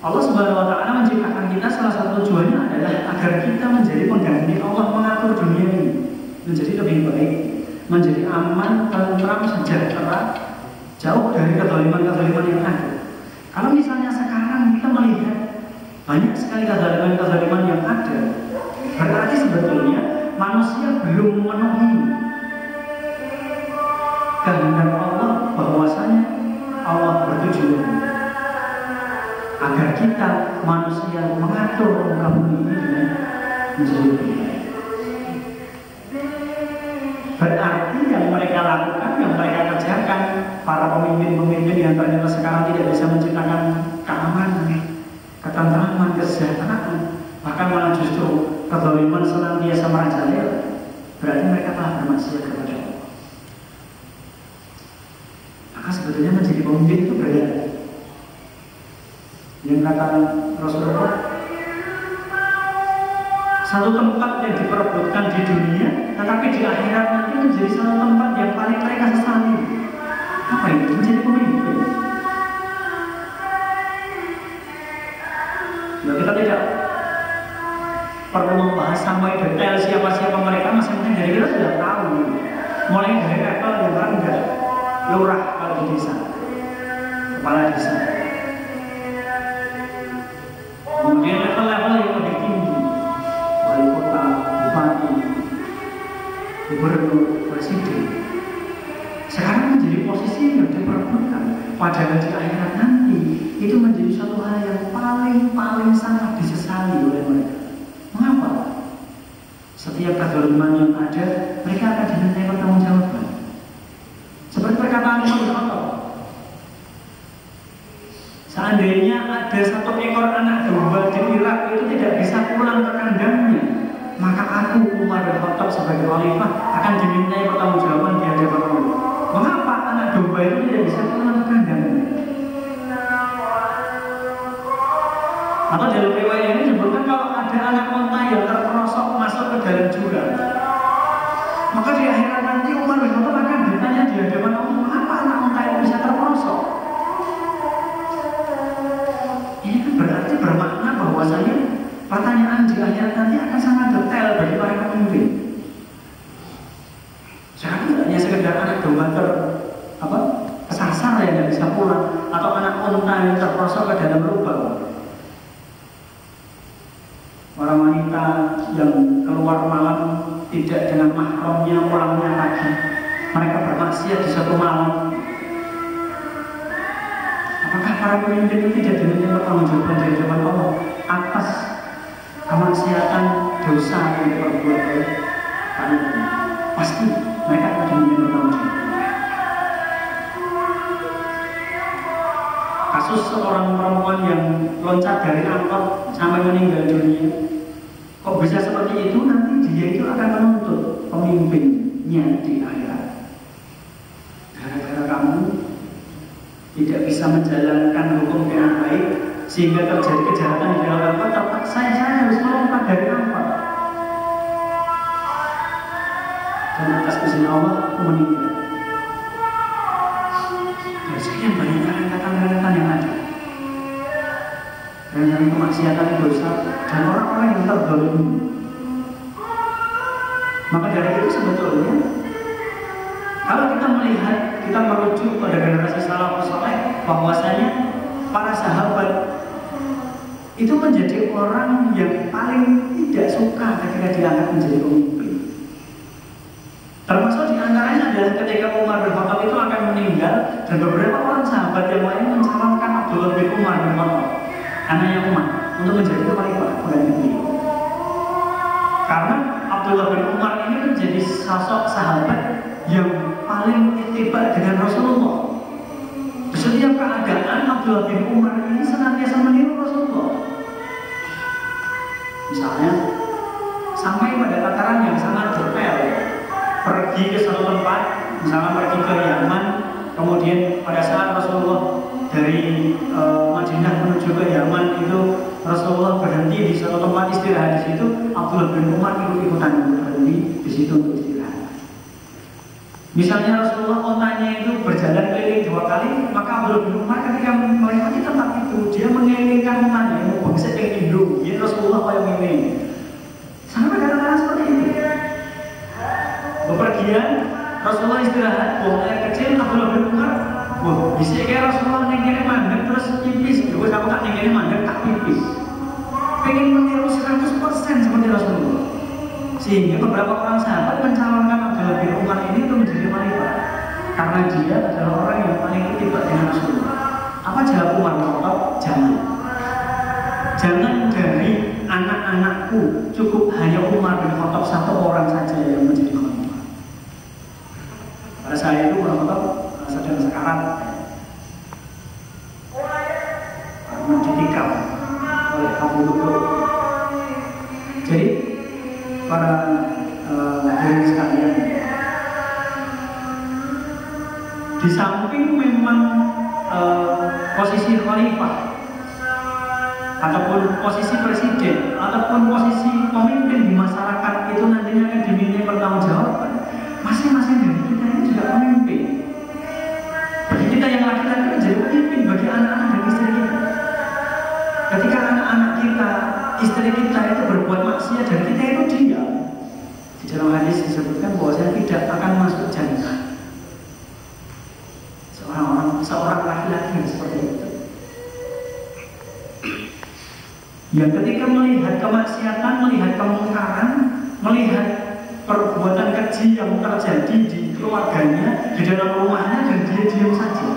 Allah Subhanahu wa Ta'ala menciptakan kita, salah satu tujuannya adalah agar kita menjadi pengganti Allah, mengatur dunia ini menjadi lebih baik, menjadi aman, tentram, sejahtera, jauh dari kezaliman-kezaliman yang ada. Kalau misalnya sekarang kita melihat banyak sekali kezaliman-kezaliman yang ada, berarti sebetulnya manusia belum memenuhi kehendak Allah, bahwasanya Allah bertujuan agar kita manusia mengatur muka bumi ini dengan menjadi lebih baik. Berarti yang mereka lakukan, yang mereka kerjakan, para pemimpin-pemimpin yang ternyata sekarang tidak bisa menciptakan keamanan, ketentraman, kesejahteraan, bahkan malah justru kezaliman senantiasa merajalela, berarti mereka telah bermaksiat kepada Allah. Maka sebetulnya menjadi pemimpin itu berat. Yang kata Rasulullah, satu tempat yang diperebutkan di dunia, tetapi di akhirat nanti menjadi satu tempat yang paling mereka sesali. Apa itu? Menjadi pemimpin. Nah, kita tidak perlu membahas sampai detail siapa-siapa mereka, masing-masing dari kita sudah tahu. Mulai dari level yang rendah, lurah kalau di desa, kepala desa. Kemudian level-level yang lebih tinggi, wali kota, bupati, gubernur, presiden. Sekarang menjadi posisi yang diperebutkan. Padahal di akhirat nanti itu menjadi suatu hal yang paling sangat disesali oleh mereka. Mengapa? Setiap kezaliman yang ada, mereka akan dimintai pertanggungjawaban. Seperti perkataan Umar bin Khattab, seandainya ada satu ekor anak domba di Irak itu tidak bisa pulang ke kandangnya, maka aku Umar bin Khattab sebagai khalifah akan dimintai pertanggungjawaban di hadapan Allah. Mengapa anak domba itu tidak bisa pulang ke kandangnya? Atau dalam riwayat ini disebutkan kalau ada anak unta yang terperosok masuk ke dalam jurang, maka di akhirat nanti Umar bin Khattab akan ditanya di hadapan Allah, mengapa anak unta itu bisa terperosok? Ini kan berarti bermakna bahwasanya pertanyaan di akhirat nanti akan sangat detail bagi para pemimpin. Jangan hanya sekedar anak domba kesasar yang tidak bisa pulang, atau anak unta yang terperosok ke dalam lubang. Orang wanita yang keluar malam tidak dengan mahramnya, pulangnya pagi, mereka bermaksiat di satu malam. Apakah para pemimpin itu tidak diminta pertanggungjawaban dari hadapan Allah atas kemaksiatan dosa yang diperbuat oleh panitia? Pasti mereka akan diminta pertanggungjawaban. Kasus seorang perempuan yang loncat dari angkot sampai meninggal dunia, kok bisa seperti itu? Nanti dia itu akan menuntut pemimpinnya di akhirat. Gara-gara kamu tidak bisa menjalankan hukum dengan baik, sehingga terjadi kejahatan di dalam angkot, terpaksa saya harus melompat dari angkot. Dan atas izin Allah aku meninggal. Dan sekian banyak kata-kata yang ada. Dan yang kemaksiatan dosa dan orang-orang yang terzalim. Maka dari itu sebetulnya, kalau kita melihat, kita merujuk pada generasi salafus saleh, bahwasanya para sahabat itu menjadi orang yang paling tidak suka ketika diangkat menjadi pemimpin. Termasuk diantaranya adalah ketika Umar bin Khattab itu akan meninggal, dan beberapa orang sahabat yang lain mencalonkan Abdullah bin Umar bin Khattab, anaknya Umar, untuk menjadi khalifah pengganti beliau. Karena Abdullah bin Umar ini menjadi sosok sahabat yang paling ittiba dengan Rasulullah. Di setiap keadaan Abdullah bin Umar ini senantiasa meniru Rasulullah. Misalnya sampai pada tataran yang sangat detail, pergi ke satu tempat, misalnya pergi ke Yaman, kemudian pada saat Rasulullah dari Madinah menuju ke Yaman itu Rasulullah berhenti di satu tempat istirahat di situ, Abdullah bin Umar ikut-ikutan berhenti di situ untuk istirahat. Misalnya Rasulullah ontanya itu berjalan keliling 2 kali, maka Abdullah bin Umar ketika melewati tempat itu dia mengelilingkan kemudian Rasulullah istirahat, buang air kecil, Abdullah bin Umar, wah, bisa kayak Rasulullah nengkene mandek terus pipis, terus aku tak nengkene mandek tak pipis. Pengen meniru 100% seperti Rasulullah. Sehingga beberapa orang sahabat mencalonkan Abdullah bin Umar ini untuk menjadi khalifah karena dia adalah orang yang paling ketiba dengan Rasulullah. Apa jawab Umar bin Khattab? Jangan dari anak-anakku, cukup hanya Umar bin Khattab satu orang saja yang menjadi khalifah. Pada saya itu Umar bin Khattab sedang sekarat karena ditikam oleh Abu Lu'lu'. Jadi para hadirin sekalian, di samping memang posisi khalifah ataupun posisi presiden ataupun posisi pemimpin di masyarakat itu nantinya akan dimintai pertanggungjawaban, masing-masing dari kita ini juga pemimpin. Bagi kita yang laki-laki menjadi pemimpin bagi anak-anak dan istri kita. Ketika anak-anak kita, istri kita itu berbuat maksiat dan kita itu diam, di dalam hadis disebutkan bahwa tidak akan masuk jannah seorang laki-laki seperti itu. Yang ketika melihat kemaksiatan, melihat kemungkaran, melihat perbuatan keji yang terjadi di keluarganya, di dalam rumahnya, dan dia diam saja,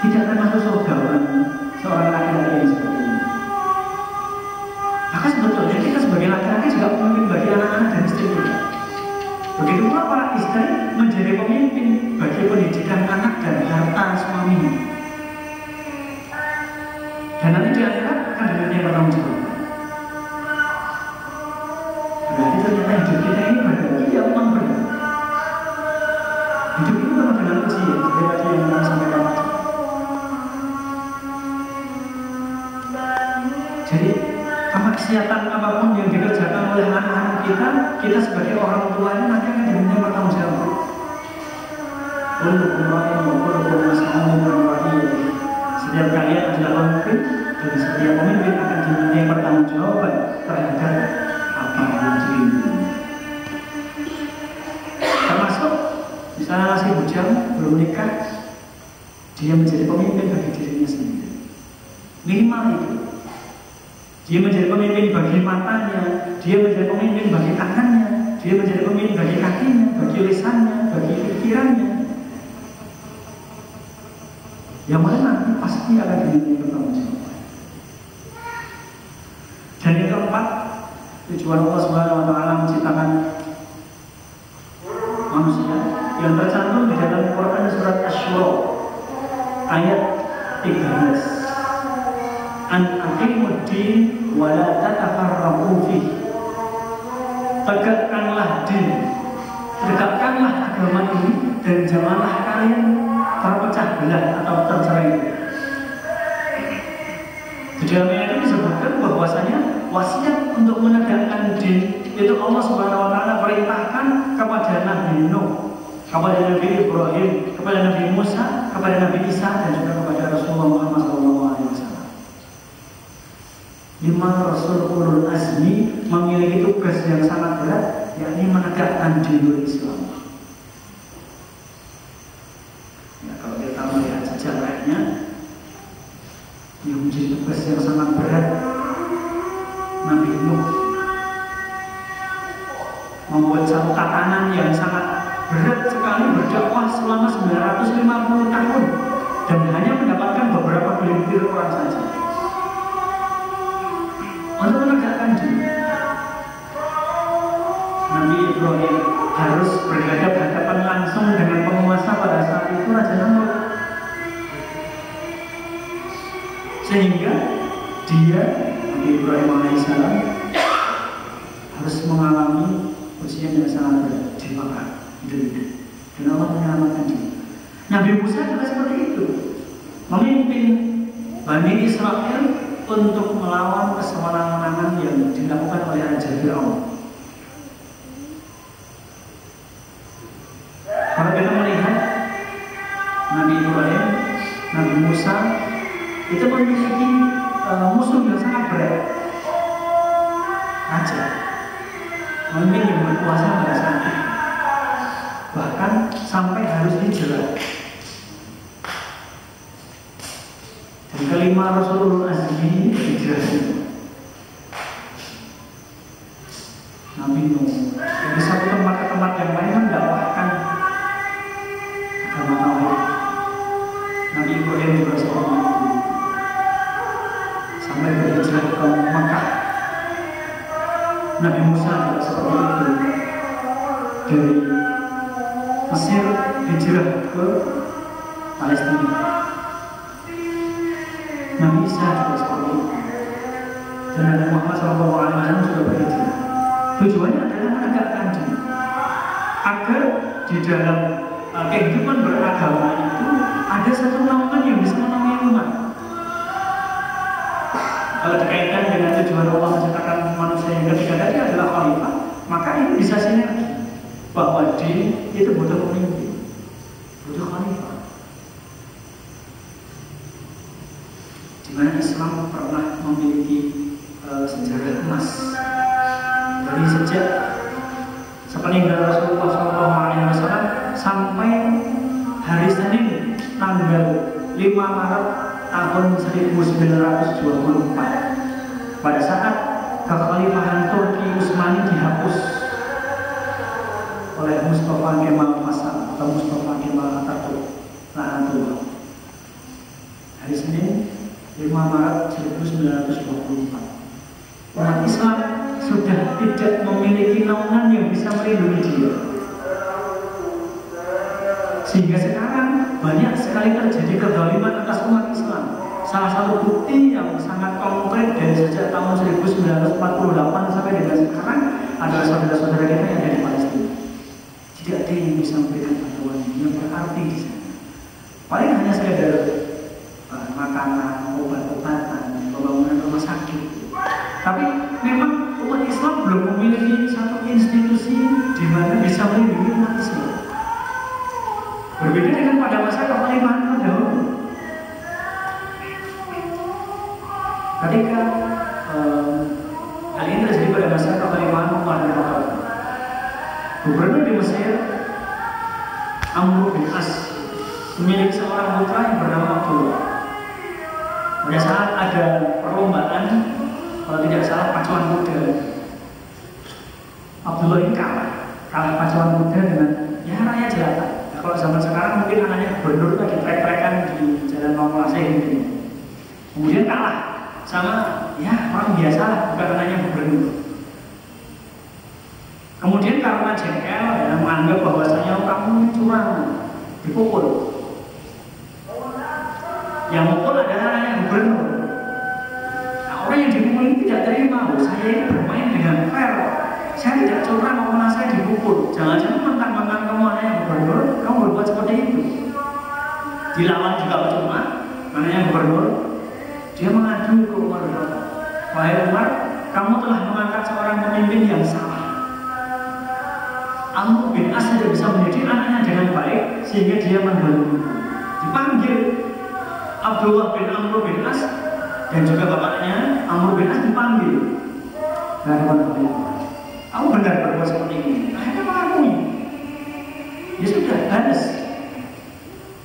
tidak akan masuk surga seorang laki-laki yang seperti ini. Maka sebetulnya kita sebagai laki-laki juga pemimpin bagi anak-anak dan istri kita. Begitu pula para istri menjadi pemimpin bagi pendidikan anak dan harta suami. Dan nanti di akhirat akan dimintai pertanggungjawaban. Berarti ternyata hidup kita ini benar, ya memang benar. Hidup ini memang dengan ujian, seperti tadi yang kita sampaikan. Jadi kemaksiatan apapun yang dikerjakan oleh anak-anak kita, kita sebagai orang tuanya nanti akan dimintai pertanggungjawaban. Setiap kalian adalah pemimpin, dan setiap pemimpin akan dimintai pertanggungjawaban terhadap apa yang dipimpin. Termasuk misalnya masih bujang, belum nikah, dia menjadi pemimpin bagi dirinya sendiri. Minimal itu. Dia menjadi pemimpin bagi matanya, dia menjadi pemimpin bagi tangannya, dia menjadi pemimpin bagi kakinya, bagi lisannya, bagi pikirannya. Yang mana nanti pasti akan dimintai pertanggungjawaban. Dan yang keempat, tujuan Allah Subhanahu wa Ta'ala menciptakan manusia yang tercantum di dalam Quran surat Asy-Syura ayat 13. An aqimuddin wa la tatafarraqu fihi. Tegakkanlah din, tegakkanlah agama ini, dan janganlah kalian terpecah belah atau tercerai. Di dalam ayat ini disebutkan bahwasanya wasiat untuk menegakkan din itu Allah Subhanahu wa Ta'ala perintahkan kepada Nabi Nuh, kepada Nabi Ibrahim, kepada Nabi Musa, kepada Nabi Isa, dan juga kepada Rasulullah Muhammad SAW. 5 Rasul Ulul Azmi memiliki tugas yang sangat berat, yakni menegakkan dinul Islam. Ya, kalau kita melihat sejarahnya, yang menjadi tugas yang sangat berat Nabi Nuh membuat satu tatanan yang sangat berat sekali, berdakwah selama 950 tahun dan hanya mendapatkan beberapa gelintir orang saja untuk menegakkan diri. Nabi Ibrahim harus berhadapan langsung dengan penguasa pada saat itu, Raja Namrud, sehingga dia, Nabi Ibrahim alaihissalam, harus mengalami ujian yang sangat berat, dibakar hidup-hidup, dan Allah menyelamatkan dia. Nabi Musa juga seperti itu, memimpin Bani Israel untuk melawan kesewenang-wenangan yang dilakukan oleh Raja Fir'aun. Kalau kita melihat Nabi Ibrahim, Nabi Musa itu memiliki musuh yang sangat berat, raja, memimpin yang berkuasa pada saat itu. sampai harus hijrah. Dan kelima Rasulullah Azmi hijrah. Nabi Nuh dari satu tempat ke tempat yang lain mendakwahkan agama tauhid. Nabi Ibrahim juga seperti itu, sampai berhijrah ke Makkah. Nabi Musa juga seperti itu, dari Mesir hijrah ke Palestina. Nabi Isa juga seperti itu, dan Nabi Muhammad SAW juga berhijrah. Tujuannya adalah menegakkan diri, agar di dalam kehidupan beragama itu ada satu naungan yang bisa menaungi umat. Kalau dikaitkan dengan tujuan Allah menciptakan manusia yang ketiga tadi adalah khalifah, maka ini bisa sinergi bahwa din itu butuh pemimpin, butuh khalifah. Di mana Islam pernah memiliki sejarah emas dari sejak sepeninggal Rasulullah SAW sampai hari Senin tanggal 5 Maret tahun 1924, pada saat kekhalifahan Turki Utsmani dihapus oleh Mustafa Kemal Pasha atau Mustafa Kemal Atatürk. Hari Senin 5 Maret 1924, umat Islam sudah tidak memiliki naungan yang bisa melindungi dia, sehingga sekarang banyak sekali terjadi kezaliman atas umat Islam. Salah satu bukti yang sangat konkret dari sejak tahun 1948 sampai dengan sekarang adalah saudara-saudara kita yang ada di Palestina. Tidak ada yang bisa memberikan bantuan yang berarti di sana. Paling hanya sekedar makanan, obat-obatan, pembangunan rumah sakit. Tapi memang umat Islam belum memiliki satu institusi di mana bisa melindungi umat Islam. Berbeda dengan pada masa kekhalifahan terdahulu. Ketika hal ini terjadi pada masa kekhalifahan Umar bin Khattab, gubernur di Mesir Amr bin As memiliki seorang putra yang bernama Abdullah. Pada saat ada perlombaan, kalau tidak salah pacuan kuda, Abdullah ini kalah pacuan kuda dengan rakyat jelata. Nah, kalau zaman sekarang mungkin anaknya gubernur lagi trek-trekan di jalan Mamulaseh gitu. Kemudian kalah sama orang biasa lah, bukan anaknya gubernur. Kemudian karena jengkel menganggap bahwasanya kamu curang, dipukul. Yang mukul adalah anaknya gubernur. Nah, orang yang dipukul ini tidak terima, saya ini bermain dengan fair, saya tidak curang, malah saya dipukul. Jangan-jangan mentang-mentang kamu anaknya gubernur, kamu berbuat seperti itu. Dilawan juga cuma anaknya gubernur. Dia mengadu ke Umar bin Khattab, wahai Umar, kamu telah mengangkat seorang pemimpin yang salah. Amr bin As tidak bisa mendidik anaknya dengan baik sehingga dia mendahului. Dipanggil Abdullah bin Amr bin As dan juga bapaknya Amr bin As dipanggil. Kamu benar berbuat seperti ini. Akhirnya mengakui. Ya sudah, balas.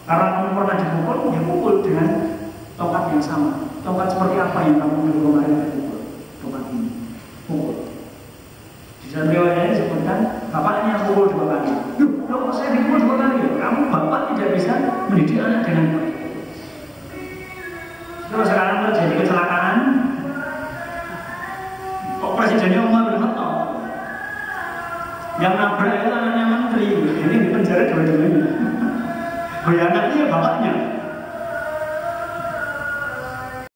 Karena kamu pernah dipukul, ya pukul dengan tongkat yang sama. Tongkat seperti apa yang kamu dulu kemarin dipukul? Tongkat ini, pukul. Di dalam riwayat disebutkan bapaknya pukul 2 kali. Loh, saya dipukul 2 kali. Kamu bapak tidak bisa mendidik anak dengan baik. Kalau sekarang terjadi kecelakaan, kok presidennya Umar bin Khattab, yang nabrak itu anaknya menteri, ini di penjara dua-duanya. Oh ya, anaknya bapaknya.